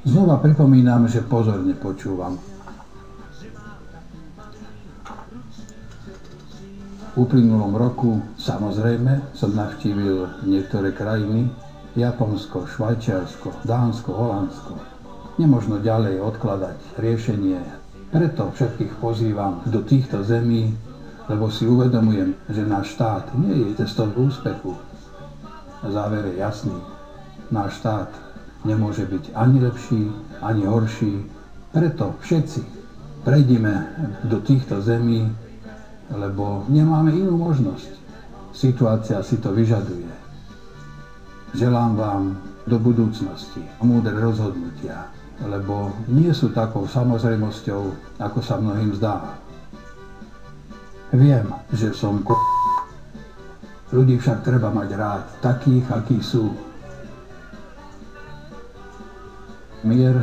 Znova pripomínam, že pozorne počúvam. V uplynulom roku, samozrejme, som navštívil niektoré krajiny, Japonsko, Švajčiarsko, Dánsko, Holandsko. Nemožno ďalej odkladať riešenie. Preto všetkých pozývam do týchto zemí, lebo si uvedomujem, že náš štát nie je cestou k úspechu. Záver je jasný. Náš štát nemôže byť ani lepší, ani horší. Preto všetci prejdime do týchto zemí, lebo nemáme inú možnosť. Situácia si to vyžaduje. Želám vám do budúcnosti múdre rozhodnutia, lebo nie sú takou samozrejmosťou, ako sa mnohým zdá. Viem, že som ľudí však treba mať rád, takých, akí sú. Mier